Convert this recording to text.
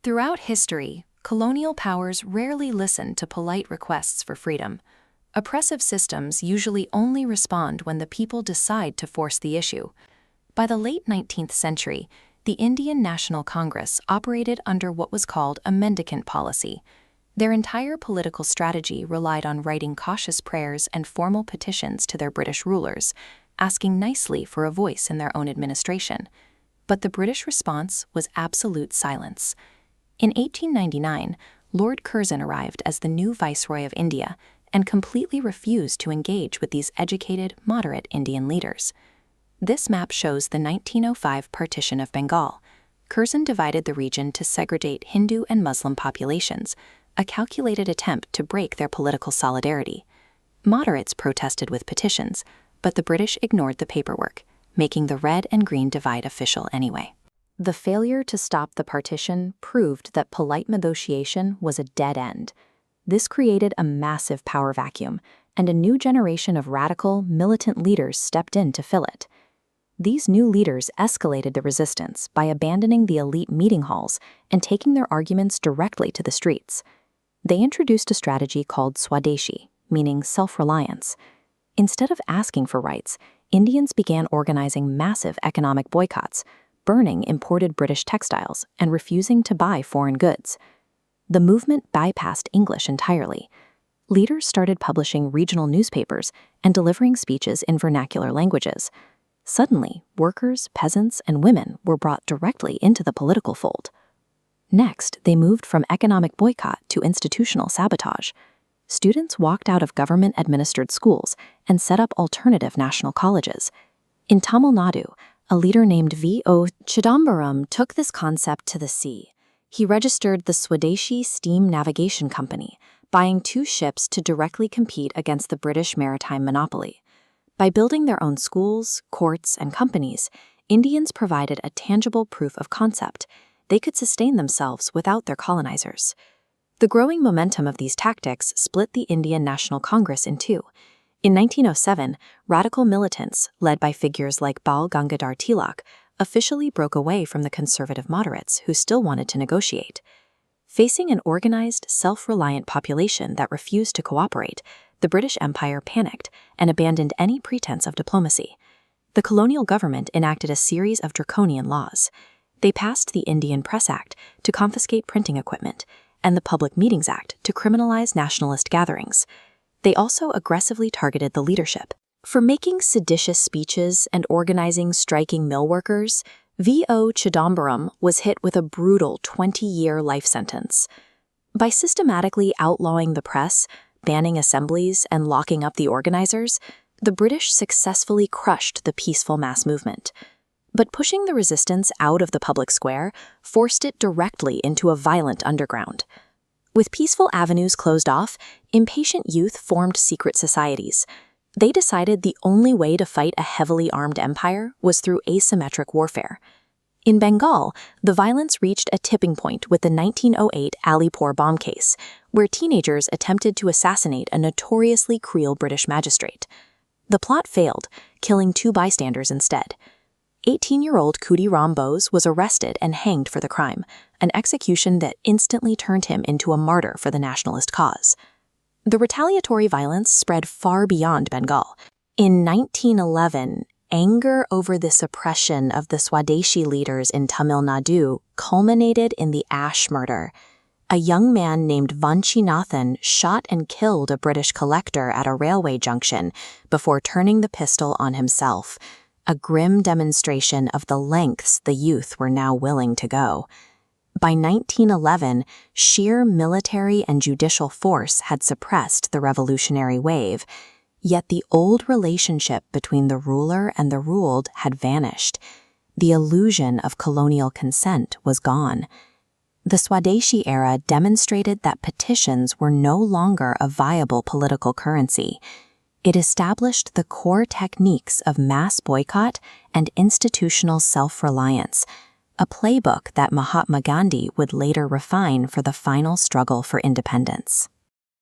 Throughout history, colonial powers rarely listen to polite requests for freedom. Oppressive systems usually only respond when the people decide to force the issue. By the late 19th century, the Indian National Congress operated under what was called a mendicant policy. Their entire political strategy relied on writing cautious prayers and formal petitions to their British rulers, asking nicely for a voice in their own administration. But the British response was absolute silence. In 1899, Lord Curzon arrived as the new Viceroy of India and completely refused to engage with these educated, moderate Indian leaders. This map shows the 1905 partition of Bengal. Curzon divided the region to segregate Hindu and Muslim populations, a calculated attempt to break their political solidarity. Moderates protested with petitions, but the British ignored the paperwork, making the red and green divide official anyway. The failure to stop the partition proved that polite negotiation was a dead end. This created a massive power vacuum, and a new generation of radical, militant leaders stepped in to fill it. These new leaders escalated the resistance by abandoning the elite meeting halls and taking their arguments directly to the streets. They introduced a strategy called Swadeshi, meaning self-reliance. Instead of asking for rights, Indians began organizing massive economic boycotts, burning imported British textiles and refusing to buy foreign goods. The movement bypassed English entirely. Leaders started publishing regional newspapers and delivering speeches in vernacular languages. Suddenly, workers, peasants, and women were brought directly into the political fold. Next, they moved from economic boycott to institutional sabotage. Students walked out of government-administered schools and set up alternative national colleges. In Tamil Nadu, a leader named V.O. Chidambaram took this concept to the sea. He registered the Swadeshi Steam Navigation Company, buying 2 ships to directly compete against the British maritime monopoly. By building their own schools, courts, and companies, Indians provided a tangible proof of concept. They could sustain themselves without their colonizers. The growing momentum of these tactics split the Indian National Congress in two. In 1907, radical militants, led by figures like Bal Gangadhar Tilak, officially broke away from the conservative moderates who still wanted to negotiate. Facing an organized, self-reliant population that refused to cooperate, the British Empire panicked and abandoned any pretense of diplomacy. The colonial government enacted a series of draconian laws. They passed the Indian Press Act to confiscate printing equipment and the Public Meetings Act to criminalize nationalist gatherings. They also aggressively targeted the leadership. For making seditious speeches and organizing striking mill workers, V.O. Chidambaram was hit with a brutal 20-year life sentence. By systematically outlawing the press, banning assemblies, and locking up the organizers, the British successfully crushed the peaceful mass movement. But pushing the resistance out of the public square forced it directly into a violent underground. With peaceful avenues closed off, impatient youth formed secret societies. They decided the only way to fight a heavily armed empire was through asymmetric warfare. In Bengal, the violence reached a tipping point with the 1908 Alipore bomb case, where teenagers attempted to assassinate a notoriously cruel British magistrate. The plot failed, killing 2 bystanders instead. 18-year-old Kudi Ram Bose was arrested and hanged for the crime, an execution that instantly turned him into a martyr for the nationalist cause. The retaliatory violence spread far beyond Bengal. In 1911, anger over the suppression of the Swadeshi leaders in Tamil Nadu culminated in the Ash murder. A young man named Vanchinathan shot and killed a British collector at a railway junction before turning the pistol on himself, a grim demonstration of the lengths the youth were now willing to go. By 1911, sheer military and judicial force had suppressed the revolutionary wave, yet the old relationship between the ruler and the ruled had vanished. The illusion of colonial consent was gone. The Swadeshi era demonstrated that petitions were no longer a viable political currency. It established the core techniques of mass boycott and institutional self-reliance, a playbook that Mahatma Gandhi would later refine for the final struggle for independence.